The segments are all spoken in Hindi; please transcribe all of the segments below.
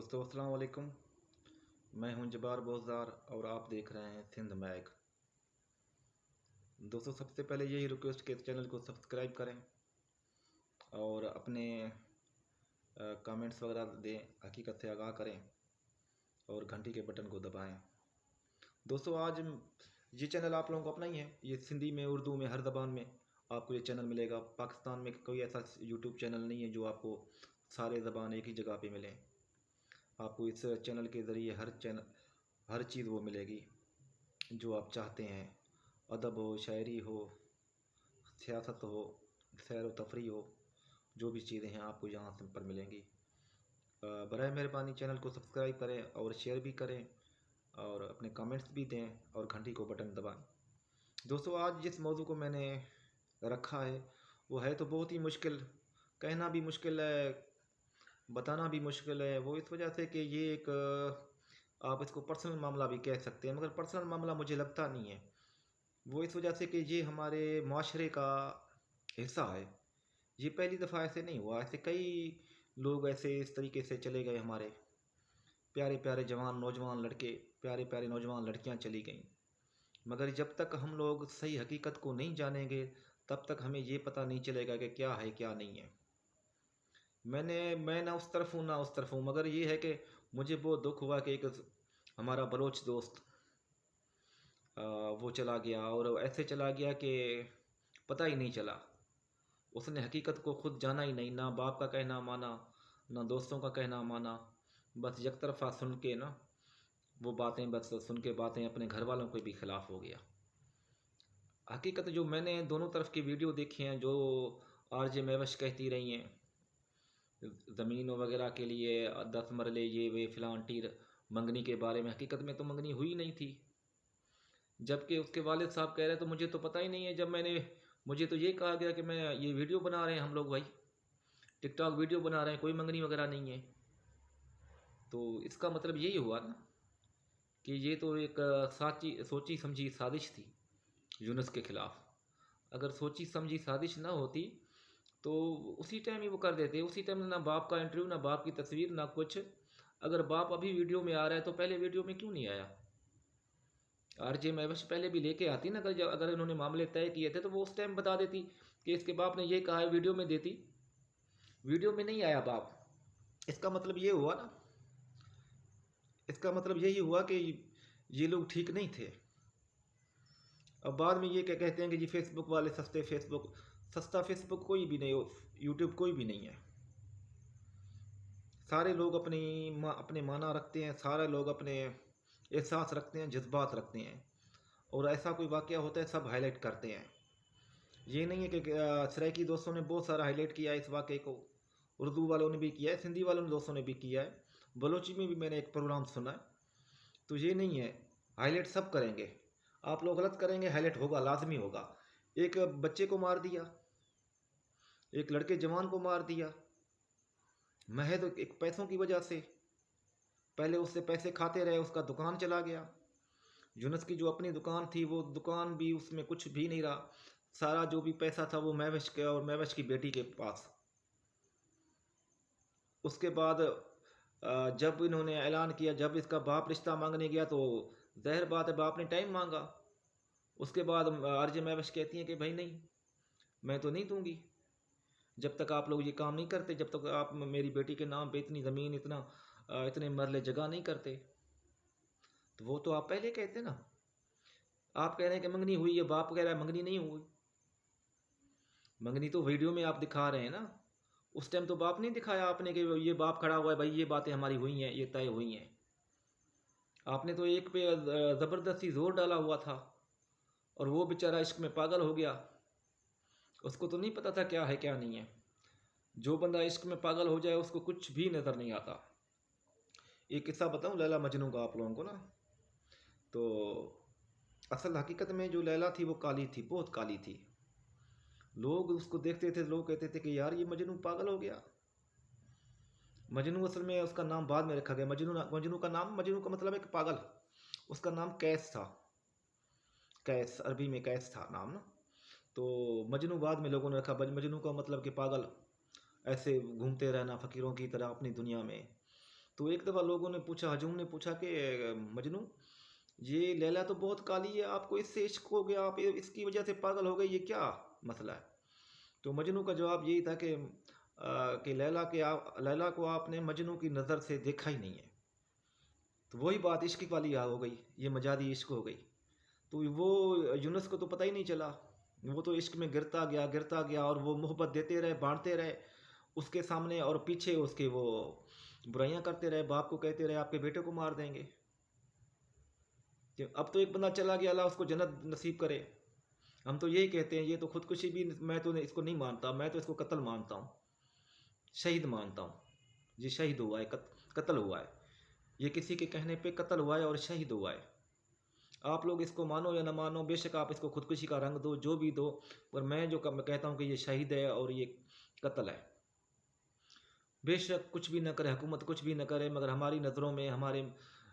दोस्तों अस्सलाम वालेकुम। मैं हूं जबार बोज़दार और आप देख रहे हैं सिंध मैग। दोस्तों सबसे पहले यही रिक्वेस्ट के चैनल को सब्सक्राइब करें और अपने कमेंट्स वगैरह दें, हकीकत से आगाह करें और घंटी के बटन को दबाएं। दोस्तों आज ये चैनल आप लोगों को अपना ही है। ये सिंधी में, उर्दू में, हर ज़बान में आपको ये चैनल मिलेगा। पाकिस्तान में कोई ऐसा यूट्यूब चैनल नहीं है जो आपको सारे ज़बान एक ही जगह पे मिलें। आपको इस चैनल के ज़रिए हर चीज़ वो मिलेगी जो आप चाहते हैं। अदब हो, शायरी हो, सियासत हो, सैर व तफरी हो, जो भी चीज़ें हैं आपको यहाँ से पर मिलेंगी। बराए मेहरबानी चैनल को सब्सक्राइब करें और शेयर भी करें और अपने कमेंट्स भी दें और घंटी को बटन दबाएं। दोस्तों आज जिस मौजू को मैंने रखा है वो है तो बहुत ही मुश्किल, कहना भी मुश्किल है, बताना भी मुश्किल है। वो इस वजह से कि ये एक आप इसको पर्सनल मामला भी कह सकते हैं, मगर पर्सनल मामला मुझे लगता नहीं है। वो इस वजह से कि ये हमारे माशरे का हिस्सा है। ये पहली दफ़ा ऐसे नहीं हुआ, ऐसे कई लोग ऐसे इस तरीके से चले गए। हमारे प्यारे प्यारे जवान नौजवान लड़के, प्यारे प्यारे नौजवान लड़कियां चली गईं। मगर जब तक हम लोग सही हकीकत को नहीं जानेंगे तब तक हमें ये पता नहीं चलेगा कि क्या है क्या नहीं है। मैं ना उस तरफ हूँ ना उस तरफ हूँ, मगर ये है कि मुझे बहुत दुख हुआ कि एक हमारा बलोच दोस्त वो चला गया और ऐसे चला गया कि पता ही नहीं चला। उसने हकीकत को खुद जाना ही नहीं, ना बाप का कहना माना, ना दोस्तों का कहना माना। बस एक तरफा सुन के ना वो बातें, बस सुन के बातें अपने घर वालों के भी खिलाफ हो गया। हकीकत जो मैंने दोनों तरफ की वीडियो देखी हैं, जो आरजे महवश कहती रही हैं ज़मीन वगैरह के लिए 10 मरले ये वे फिलान टीर मंगनी के बारे में, हकीकत में तो मंगनी हुई नहीं थी। जबकि उसके वालिद साहब कह रहे तो मुझे तो पता ही नहीं है। जब मुझे तो ये कहा गया कि मैं ये वीडियो बना रहे हैं हम लोग, भाई टिकटॉक वीडियो बना रहे हैं, कोई मंगनी वगैरह नहीं है। तो इसका मतलब यही हुआ ना कि ये तो एक सोची समझी साजिश थी यूनुस के ख़िलाफ़। अगर सोची समझी साजिश ना होती तो उसी टाइम ही वो कर देते। उसी टाइम ना बाप का इंटरव्यू, ना बाप की तस्वीर, ना कुछ। अगर बाप अभी वीडियो में आ रहा है तो पहले वीडियो में क्यों नहीं आया? आरजे महवश पहले भी लेके आती ना। अगर इन्होंने मामले तय किए थे तो वो उस टाइम बता देती कि इसके बाप ने ये कहा है, वीडियो में देती। वीडियो में नहीं आया बाप। इसका मतलब ये हुआ ना, इसका मतलब यही हुआ कि ये लोग ठीक नहीं थे। अब बाद में ये क्या कहते हैं कि जी फेसबुक वाले सस्ते फेसबुक। सस्ता फेसबुक कोई भी नहीं, यूट्यूब कोई भी नहीं है। सारे लोग अपने माना रखते हैं, सारे लोग अपने एहसास रखते हैं, जज्बात रखते हैं, और ऐसा कोई वाक़या होता है सब हाईलाइट करते हैं। ये नहीं है कि सराइकी दोस्तों ने बहुत सारा हाईलाइट किया है इस वाक़े को, उर्दू वालों ने भी किया है, सिंधी वालों ने दोस्तों ने भी किया है, बलोची में भी मैंने एक प्रोग्राम सुना है। तो ये नहीं है, हाईलाइट सब करेंगे। आप लोग गलत करेंगे, हाईलाइट होगा, लाजमी होगा। एक बच्चे को मार दिया, एक लड़के जवान को मार दिया, महज एक पैसों की वजह से। पहले उससे पैसे खाते रहे, उसका दुकान चला गया। यूनुस की जो अपनी दुकान थी वो दुकान भी, उसमें कुछ भी नहीं रहा। सारा जो भी पैसा था वो महवश के और महवश की बेटी के पास। उसके बाद जब इन्होंने ऐलान किया, जब इसका बाप रिश्ता मांगने गया तो ज़ाहिर बात है बाप ने टाइम मांगा। उसके बाद आरजे महवश कहती हैं कि भाई नहीं, मैं तो नहीं दूंगी जब तक आप लोग ये काम नहीं करते, जब तक आप मेरी बेटी के नाम पे इतनी ज़मीन, इतने मरले जगह नहीं करते। तो वो तो आप पहले कहते ना। आप कह रहे हैं कि मंगनी हुई है, बाप कह रहा है मंगनी नहीं हुई। मंगनी तो वीडियो में आप दिखा रहे हैं ना, उस टाइम तो बाप नहीं दिखाया आपने कि ये बाप खड़ा हुआ है, भाई ये बातें हमारी हुई हैं, ये तय हुई हैं। आपने तो एक पे ज़बरदस्ती जोर डाला हुआ था और वो बेचारा इश्क में पागल हो गया। उसको तो नहीं पता था क्या है क्या नहीं है। जो बंदा इश्क में पागल हो जाए उसको कुछ भी नज़र नहीं आता। एक किस्सा बताऊं लैला मजनू का आप लोगों को ना। तो असल हकीकत में जो लैला थी वो काली थी, बहुत काली थी। लोग उसको देखते थे, लोग कहते थे कि यार ये मजनू पागल हो गया। मजनू असल में उसका नाम बाद में रखा गया। मजनू का नाम, मजनू का मतलब है कि पागल। उसका नाम कैस था। कैस, अरबी में कैस था नाम ना। तो मजनू बाद में लोगों ने रखा। मजनू का मतलब कि पागल, ऐसे घूमते रहना फ़कीरों की तरह अपनी दुनिया में। तो एक दफ़ा लोगों ने पूछा, हजूम ने पूछा कि मजनू, ये लैला तो बहुत काली है, आपको इससे इश्क हो गया, आप इसकी वजह से पागल हो गए, ये क्या मसला है? तो मजनू का जवाब यही था कि लैला को आपने मजनू की नज़र से देखा ही नहीं है। तो वही बात इश्क वाली हो गई, ये मजादी इश्क हो गई। तो वो यूनुस को तो पता ही नहीं चला, वो तो इश्क में गिरता गया और वो मोहब्बत देते रहे, बांटते रहे उसके सामने, और पीछे उसके वो बुराइयां करते रहे, बाप को कहते रहे आपके बेटे को मार देंगे। अब तो एक बंदा चला गया, अल्लाह उसको जन्नत नसीब करे। हम तो यही कहते हैं, ये तो खुदकुशी भी मैं तो इसको नहीं मानता, मैं तो इसको कत्ल मानता हूँ, शहीद मानता हूँ। ये शहीद हुआ है, कत्ल हुआ है, ये किसी के कहने पे कत्ल हुआ है और शहीद हुआ है। आप लोग इसको मानो या ना मानो, बेशक आप इसको खुदकुशी का रंग दो, जो भी दो, पर मैं जो कहता हूँ कि ये शहीद है और ये कत्ल है। बेशक कुछ भी न करे हुकूमत, कुछ भी न करे, मगर हमारी नज़रों में हमारे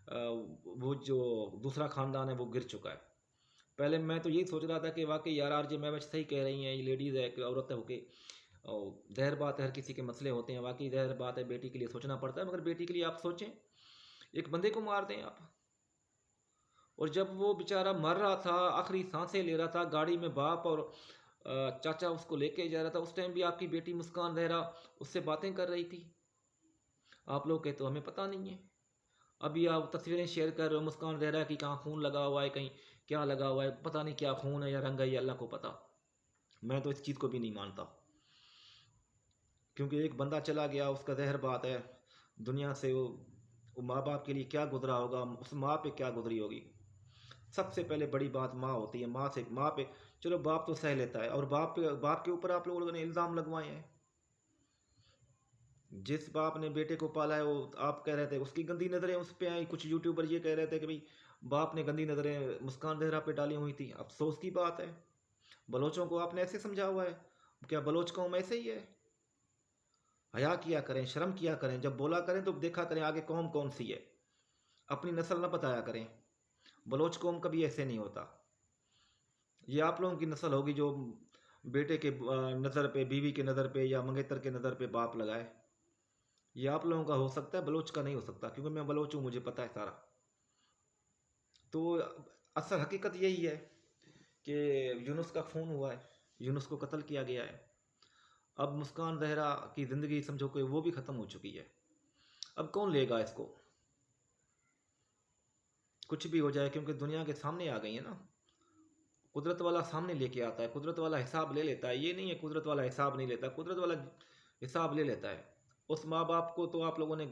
वो जो दूसरा ख़ानदान है वो गिर चुका है। पहले मैं तो यही सोच रहा था कि वाकई यार आरजे महवश सही कह रही हैं, ये लेडीज़ है, औरत है होके, और ज़ाहिर बात है हर किसी के मसले होते हैं, वाकई ज़ाहिर बात है बेटी के लिए सोचना पड़ता है, मगर बेटी के लिए आप सोचें, एक बंदे को मार दें आप। और जब वो बेचारा मर रहा था, आखिरी सांसें ले रहा था, गाड़ी में बाप और चाचा उसको लेके जा रहा था, उस टाइम भी आपकी बेटी मुस्कान जहरा उससे बातें कर रही थी। आप लोग कहते हो हमें पता नहीं है। अभी आप तस्वीरें शेयर कर रहे हो मुस्कान जहरा की, कहाँ खून लगा हुआ है, कहीं क्या लगा हुआ है, पता नहीं क्या खून है या रंग है, ये अल्लाह को पता। मैं तो इस चीज़ को भी नहीं मानता, क्योंकि एक बंदा चला गया, उसका जहर बात है दुनिया से। वो माँ बाप के लिए क्या गुजरा होगा, उस माँ पे क्या गुजरी होगी। सबसे पहले बड़ी बात माँ होती है। माँ पे चलो बाप तो सह लेता है, और बाप के ऊपर आप लोगों ने इल्ज़ाम लगवाए हैं। जिस बाप ने बेटे को पाला है, वो आप कह रहे थे उसकी गंदी नज़रें उस पर आई। कुछ यूट्यूबर ये कह रहे थे कि भाई बाप ने गंदी नज़रें मुस्कान जहरा पे डाली हुई थी। अफसोस की बात है, बलोचों को आपने ऐसे समझा हुआ है। क्या बलोच कौम ऐसे ही है? हया किया करें, शर्म किया करें, जब बोला करें तो देखा करें आगे कौम कौन सी है, अपनी नस्ल न बताया करें। बलोच कौम कभी ऐसे नहीं होता। ये आप लोगों की नस्ल होगी जो बेटे के नज़र पे, बीवी के नज़र पे या मंगेतर के नज़र पे बाप लगाए। ये आप लोगों का हो सकता है, बलोच का नहीं हो सकता, क्योंकि मैं बलोच हूँ, मुझे पता है सारा। तो असल हकीकत यही है कि यूनुस का खून हुआ है, यूनुस को कत्ल किया गया है। अब मुस्कान जहरा की ज़िंदगी समझो कि वो भी ख़त्म हो चुकी है। अब कौन लेगा इसको? कुछ भी हो जाए, क्योंकि दुनिया के सामने आ गई है ना। कुदरत वाला सामने लेके आता है, कुदरत वाला हिसाब ले लेता है। ये नहीं है कुदरत वाला हिसाब नहीं लेता, कुदरत वाला हिसाब ले लेता है। उस माँ बाप को तो आप लोगों ने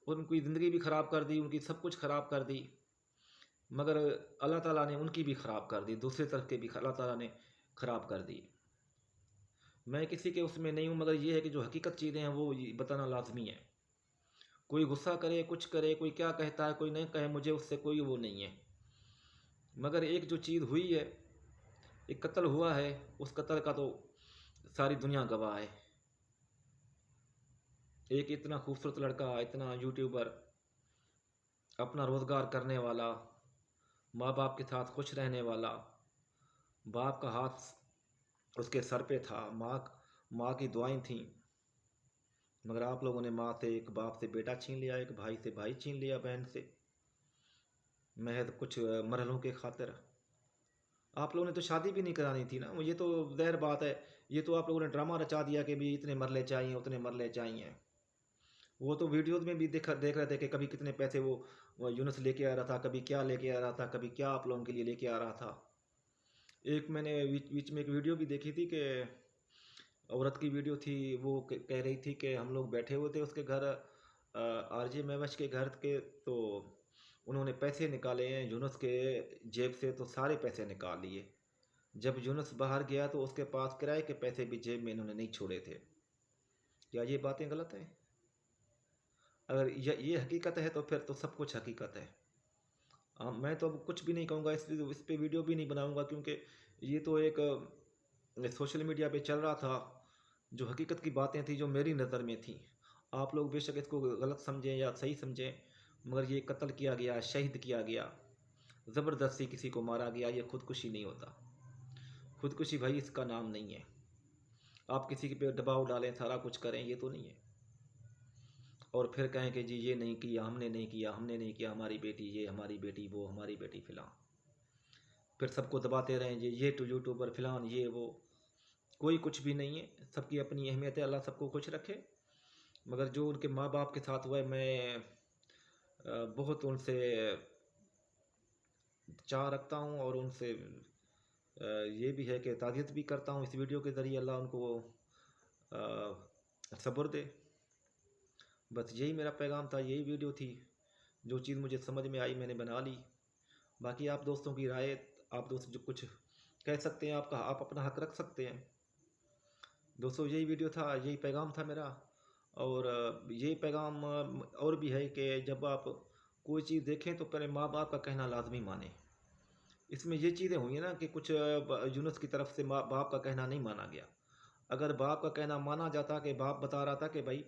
उनकी ज़िंदगी भी ख़राब कर दी, उनकी सब कुछ ख़राब कर दी, मगर अल्लाह ताला ने उनकी भी ख़राब कर दी, दूसरे तरफ के भी अल्लाह ताला ने ख़राब कर दी। मैं किसी के उसमें नहीं हूँ, मगर ये है कि जो हकीकत चीज़ें हैं वो बताना लाजमी है। कोई गुस्सा करे, कुछ करे, कोई क्या कहता है, कोई नहीं कहे, मुझे उससे कोई वो नहीं है। मगर एक जो चीज़ हुई है, एक कत्ल हुआ है, उस कत्ल का तो सारी दुनिया गवाह है। एक इतना खूबसूरत लड़का, इतना यूट्यूबर, अपना रोज़गार करने वाला, माँ बाप के साथ खुश रहने वाला, बाप का हाथ उसके सर पे था, माँ की दुआएं थीं, मगर आप लोगों ने माँ से, एक बाप से बेटा छीन लिया, एक भाई से भाई छीन लिया, बहन से, महज कुछ मरहलों के खातिर। आप लोगों ने तो शादी भी नहीं करानी थी ना। ये तो ज़ाहिर बात है, ये तो आप लोगों ने ड्रामा रचा दिया कि भी इतने मरले चाहिए, उतने मरले चाहिए। वो तो वीडियोज़ में भी देख रहे थे कि कभी कितने पैसे वो यूनुस लेके आ रहा था, कभी क्या लेके आ रहा था, कभी क्या आप लोगों के लिए लेके आ रहा था। एक मैंने बीच में एक वीडियो भी देखी थी कि औरत की वीडियो थी, वो कह रही थी कि हम लोग बैठे हुए थे उसके घर, आरजे महवश के घर के, तो उन्होंने पैसे निकाले हैं यूनुस के जेब से, तो सारे पैसे निकाल लिए। जब यूनुस बाहर गया तो उसके पास किराए के पैसे भी जेब में इन्होंने नहीं छोड़े थे। क्या ये बातें गलत हैं? अगर ये हकीकत है तो फिर तो सब कुछ हकीकत है। मैं तो अब कुछ भी नहीं कहूँगा, इस पे वीडियो भी नहीं बनाऊँगा, क्योंकि ये तो एक सोशल मीडिया पे चल रहा था, जो हकीकत की बातें थी, जो मेरी नज़र में थी। आप लोग बेशक इसको गलत समझें या सही समझें, मगर ये कत्ल किया गया, शहीद किया गया, ज़बरदस्ती किसी को मारा गया, ये खुदकुशी नहीं होता। खुदकुशी भाई इसका नाम नहीं है। आप किसी पे दबाव डालें, सारा कुछ करें, ये तो नहीं है। और फिर कहें कि जी ये नहीं किया, हमने नहीं किया, हमने नहीं किया, हमारी बेटी ये, हमारी बेटी वो, हमारी बेटी फिलां। फिर सबको दबाते रहें जी ये तो यूट्यूबर फिलान ये वो। कोई कुछ भी नहीं है, सबकी अपनी अहमियत है, अल्लाह सबको खुश रखे। मगर जो उनके माँ बाप के साथ हुआ है, मैं बहुत उनसे चाह रखता हूँ और उनसे ये भी है कि ताज़ियत भी करता हूँ इस वीडियो के ज़रिए, अल्लाह उनको सब्र दे। बस यही मेरा पैगाम था, यही वीडियो थी। जो चीज़ मुझे समझ में आई मैंने बना ली। बाकी आप दोस्तों की राय, आप दोस्त जो कुछ कह सकते हैं, आपका आप अपना हक रख सकते हैं। दोस्तों यही वीडियो था, यही पैगाम था मेरा। और यही पैगाम और भी है कि जब आप कोई चीज़ देखें तो पहले माँ बाप का कहना लाजमी माने। इसमें ये चीज़ें हुई हैं ना कि कुछ यूनुस की तरफ से माँ बाप का कहना नहीं माना गया। अगर बाप का कहना माना जाता कि बाप बता रहा था कि भाई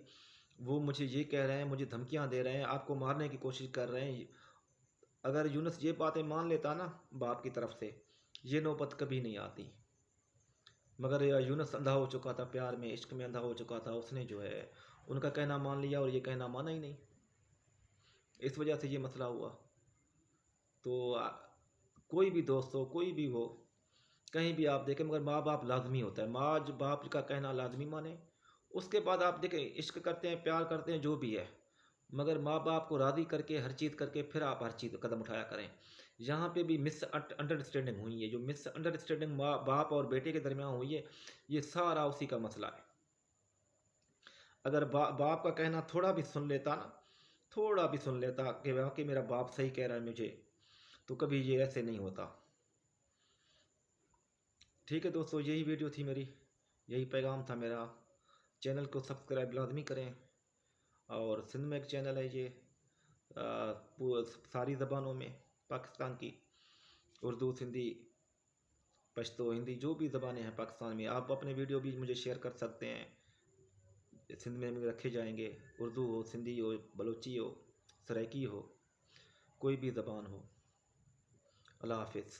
वो मुझे ये कह रहे हैं, मुझे धमकियां दे रहे हैं, आपको मारने की कोशिश कर रहे हैं, अगर यूनुस ये बातें मान लेता ना बाप की तरफ से, ये नौबत कभी नहीं आती। मगर यूनुस अंधा हो चुका था, प्यार में इश्क में अंधा हो चुका था, उसने जो है उनका कहना मान लिया और ये कहना माना ही नहीं। इस वजह से ये मसला हुआ। तो कोई भी दोस्त हो, कोई भी हो, कहीं भी आप देखें, मगर माँ बाप लाजमी होता है, माँ बाप का कहना लाजमी माने। उसके बाद आप देखें इश्क करते हैं, प्यार करते हैं, जो भी है, मगर माँ बाप को राज़ी करके हर चीज़ करके फिर आप हर चीज़ कदम उठाया करें। यहाँ पे भी मिस अंडरस्टैंडिंग हुई है, जो मिस अंडरस्टैंडिंग माँ बाप और बेटे के दरमियान हुई है, ये सारा उसी का मसला है। अगर बाप का कहना थोड़ा भी सुन लेता ना, थोड़ा भी सुन लेता कि वाकई मेरा बाप सही कह रहा है मुझे, तो कभी ये ऐसे नहीं होता। ठीक है दोस्तों, यही वीडियो थी मेरी, यही पैगाम था मेरा। चैनल को सब्सक्राइब लाजमी करें। और सिंध में एक चैनल है ये, सारी ज़बानों में पाकिस्तान की, उर्दू, सिंधी, पश्तो, हिंदी, जो भी ज़बानें हैं पाकिस्तान में, आप अपने वीडियो भी मुझे शेयर कर सकते हैं। सिंध में रखे जाएंगे, उर्दू हो, सिंधी हो, बलोची हो, सराइकी हो, कोई भी ज़बान हो। अल्लाह हाफिज़।